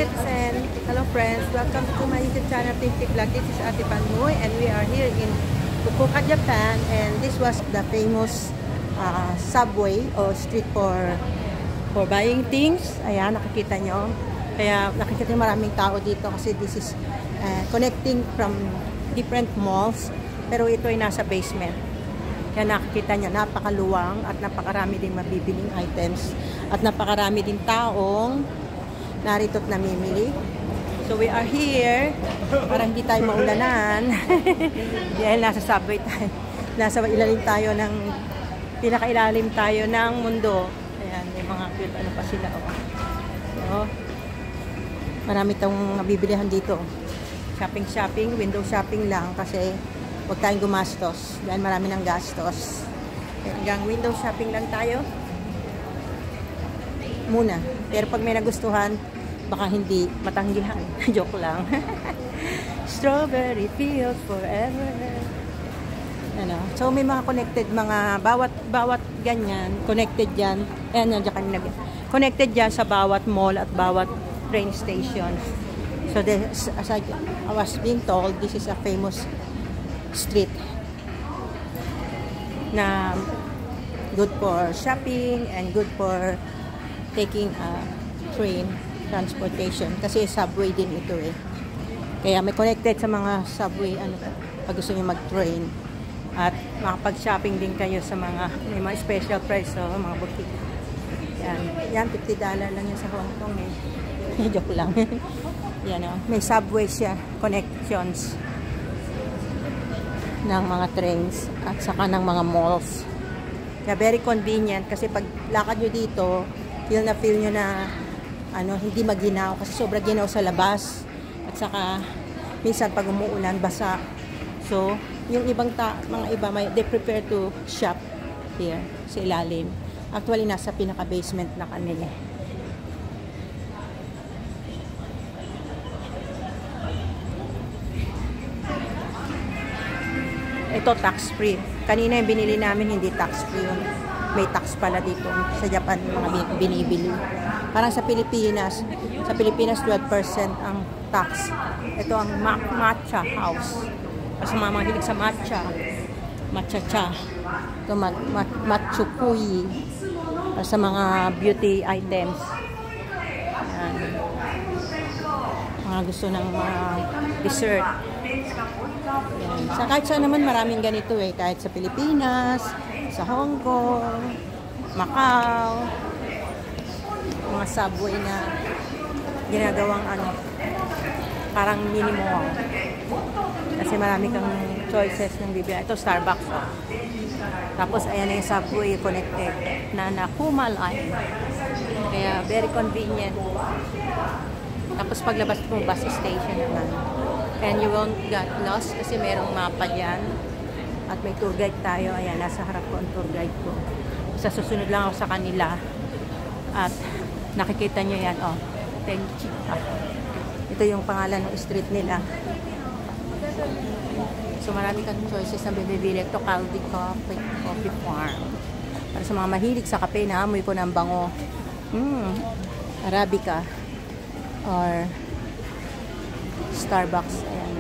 netizen! Hello friends! Welcome to my YouTube channel, Pinky Vlog. This is Ate Panoy and we are here in Fukuoka, Japan, and this was the famous subway or street for buying things. Ayan, nakikita nyo. Kaya nakikita nyo maraming tao dito kasi this is connecting from different malls, pero ito ay nasa basement. Kaya nakikita nyo, napakaluwang at napakarami din mabibiling items at napakarami din taong narito't namimili. So we are here para hindi tayo maulanan. Dahil nasa subway tayo. Nasa ilalim tayo ng pinakailalim tayo ng mundo. Ayan, may mga cute ano pa sila. So, marami tayong mabibilihan dito. Shopping, window shopping lang kasi huwag tayong gumastos dahil marami ng gastos. Hanggang window shopping lang tayo muna. Pero pag may nagustuhan, baka hindi matanggihan. Joke lang. Strawberry fields forever. Ano? So may mga connected, mga bawat ganyan, connected yan. Ayan, nandiyan kanina. Connected yan sa bawat mall at bawat train station. So this, as I was being told, this is a famous street na good for shopping and good for taking a train transportation kasi subway din ito eh. Kaya may connected sa mga subway ano pag gusto niyo mag-train at makapag-shopping din kayo sa mga may mga special price mga boutique. Yan $50 lang yan sa Hong Kong eh. Joke lang. Yan may subway siya, connections ng mga trains at saka ng mga malls. Kaya very convenient kasi pag lakad nyo dito, feel nyo na hindi maginaw kasi sobra ginaw sa labas. At saka minsan pag umuulan, basa. So, yung ibang mga iba, they prepare to shop here sa ilalim. Actually, nasa pinaka-basement na kanila. Ito tax-free. Kanina yung binili namin hindi tax-free yun. May tax pala dito sa Japan mga binibili. Parang sa Pilipinas 12% ang tax. Ito ang matcha house. Kasi mga hilig sa matcha. Matcha cha. Ito matchukui. Sa mga beauty items. Ayan. Mga gusto ng mga dessert. Ayan. Sa kahit saan naman maraming ganito eh. Kahit sa Pilipinas, sa Hong Kong, Macau, mga subway na ginagawang parang mini mall. Kasi marami kang choices ng bibili. Ito Starbucks. Tapos ayan na yung subway connected na Kuma Line. Kaya very convenient. Tapos paglabas mo bus station naman. And you won't get lost kasi merong mapa dyan. At may tour guide tayo. Ayan, nasa harap ko ang tour guide ko. Sa susunod lang ako sa kanila. At nakikita nyo yan, Tenchi. Ito yung pangalan ng street nila. So marami kang choices na bibili. Ito Caldi Coffee Farm. Para sa mga mahilig sa kape, naamoy ko ng bango. Arabica. Or Starbucks. Ayan.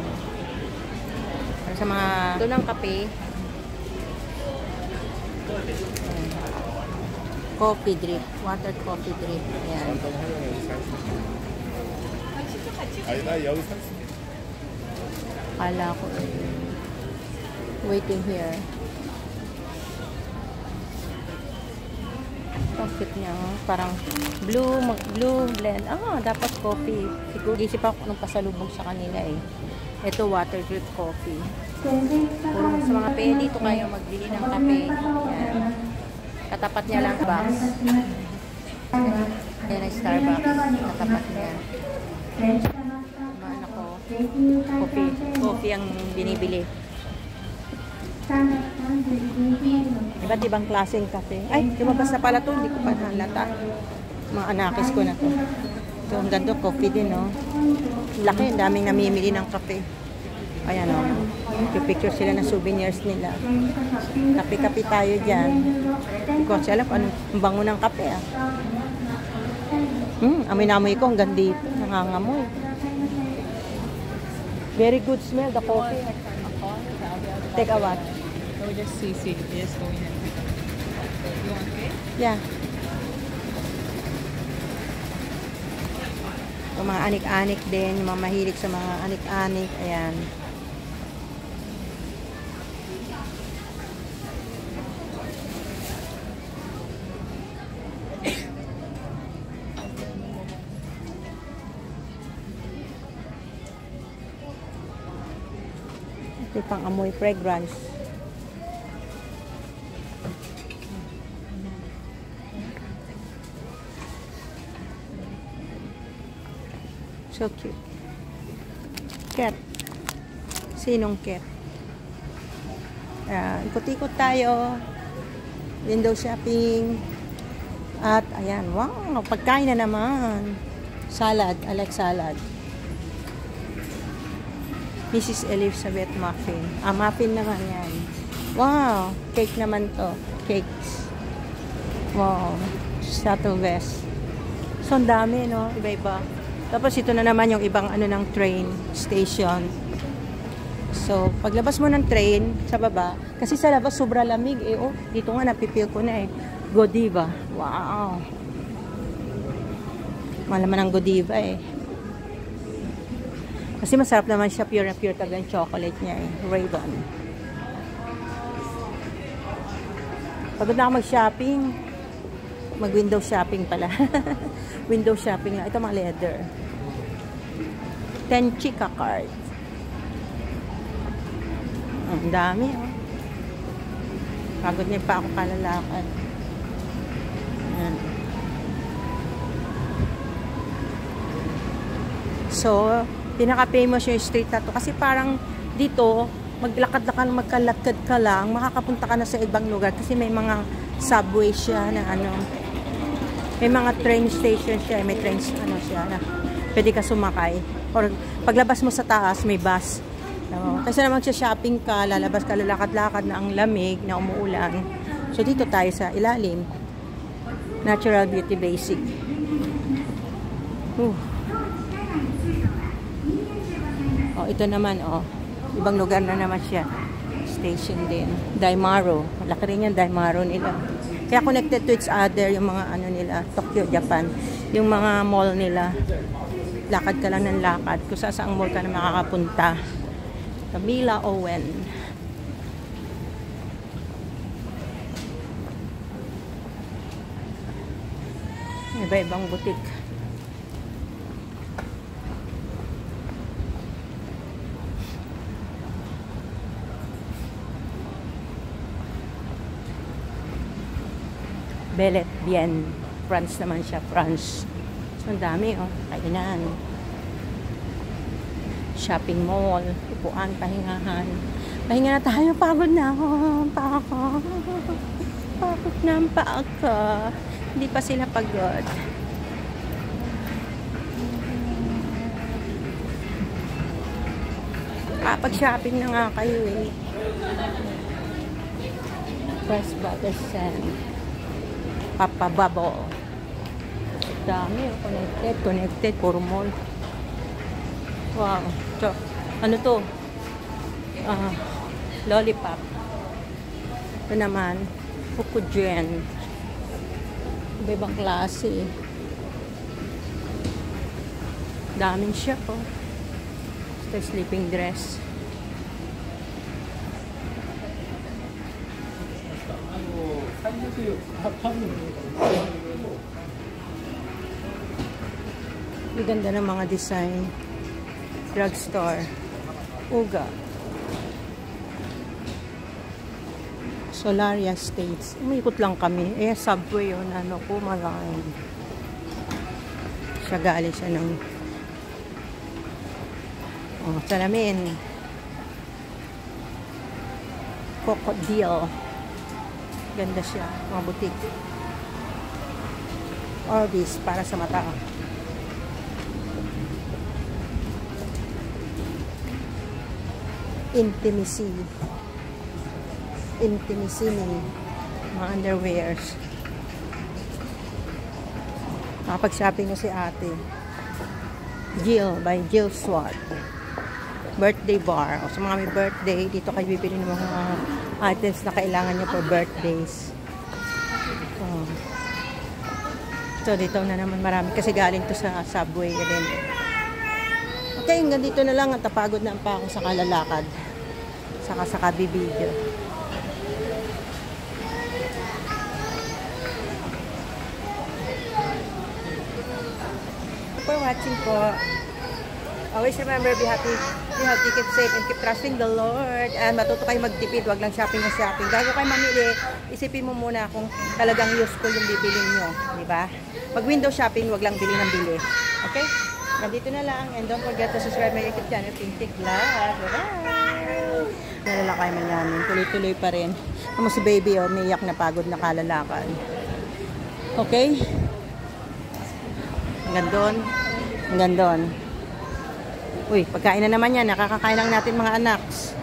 Para sa mga ito ng kape. Ayan. Coffee drip. Water coffee drip. Ayan. Kala ko waiting here. Coffee niya. Parang blue blend. Dapat coffee. Siguro isip ako nung pasalubong sa kanila eh. Ito water drip coffee. Puro sa mga pe dito kayo magbili ng kape. Yan. Katapat niya lang box. Yan ay Starbucks. Katapat niya. Mga anak ko. Coffee ang binibili. Iba't ibang klaseng kape. Ay, lumabas na pala ito. Hindi ko pa halata. Mga anakis ko na to. Ito, ang ganda. Coffee din, no? Laki. Ang daming namimili ng kape. Ayan, no? Picture sila ng souvenirs nila. Kape-kape tayo dyan. Hindi ko alam anong bango ng kape, Amoy na amoy ko hanggang dito. nangangamoy. Very good smell, the coffee. Take a what? So we just see. We just go in and pick up. You want cake? Yeah. Yung mga anik-anik din, yung mga mahilig sa mga anik-anik. Ayan. Ito pang amoy fragrance. So cute. Cat. Sinong cat? Ikot-ikot tayo. Window shopping. At ayan, wow, pagkain na naman. Salad, I like salad. Mrs. Elizabeth muffin. Muffin naman yan. Wow, cake naman to. Cakes. Wow, Shuttle West. So, ang dami, no? Iba-iba. Tapos, ito na naman yung ibang ano ng train station. So, paglabas mo ng train, sa baba, kasi sa labas, sobra lamig, eh. Oh, dito nga, napipil ko na, eh. Godiva. Wow. Malaman ng Godiva, eh. Kasi masarap naman siya, pure na pure talaga yung chocolate niya, eh. Ray-Ban. Pagod na ako mag-shopping. Mag-window shopping pala. Window shopping na. Ito mga leather. 10 chika card. Ang dami, oh. Pagod niya pa ako kalalakad. Ayan. So, pinaka-famous yung street na to. Kasi parang dito, maglakad-lakad, magkalakad ka lang, makakapunta ka na sa ibang lugar. Kasi may mga subway siya na ano, may mga train station siya, may train ano siya na pwede ka sumakay. Or paglabas mo sa taas, may bus. So, kasi naman shopping ka, lalabas ka, lalakad-lakad na ang lamig, na umuulan. So, dito tayo sa ilalim. Natural Beauty Basic. Oh, ito naman, oh. Ibang lugar na naman siya. Station din. Daimaro. Malaki rin yung Daimaro nila. Kaya connected to each other yung mga ano nila, Tokyo, Japan. Yung mga mall nila. Lakad ka lang ng lakad. Kung saan mall ka na makakapunta. Camila Owen. Iba-ibang butik. Bellet Bien. France naman siya. France. So, ang dami, oh. Kainan. Shopping mall. Upuan, pahingahan. Pahinga na tayo. Pagod na ako. Pagod na ang paa ko. Hindi pa sila pagod. Pag-shopping na nga kayo, eh. First Butter Sand. Papa Bubble. Dami, oh. Connected. Puro mall. Wow. So, ano to? Lollipop. Ito naman, Fukujen. Iba-ibang klase. Daming siya, oh. Ito sleeping dress. Ang ganda ng mga design. Drugstore. Uga. Solaria States. Umikot lang kami. Subway yun. Ano ko, malaking. Siya galing siya ng salamin. Crocodile. Ganda siya. Mga butik. Orbis para sa mata. Intimacy. Mga underwears. Nakapag-shopping na si ate. Jill by Jill Swat. Birthday bar. O, sa mga may birthday, dito kayo bibili ng mga items na kailangan nyo for birthdays. So, dito na naman marami. Kasi galing to sa subway. Then, okay, hanggang dito na lang. At napagod na pa ako sa kalalakad. Saka sa kabibidyo. For watching po. Always remember, be happy, keep safe, and keep trusting the Lord. And matuto kayo magtipid, wag lang shopping na shopping. Bago kayo mamili, isipin mo muna kung talagang useful yung bibilin nyo. Diba? Pag window shopping, wag lang bili ng bili. Okay? Nandito na lang. And don't forget to subscribe my YouTube channel, Pintik Vlog. Bye-bye! Nalalakay man namin. Tuloy-tuloy pa rin. Kamo si baby, oh, umiiyak na pagod na kalalakad. Okay? Hanggang doon. Hanggang doon. Uy, pagkain na naman yan. Nakakakain lang natin mga anaks.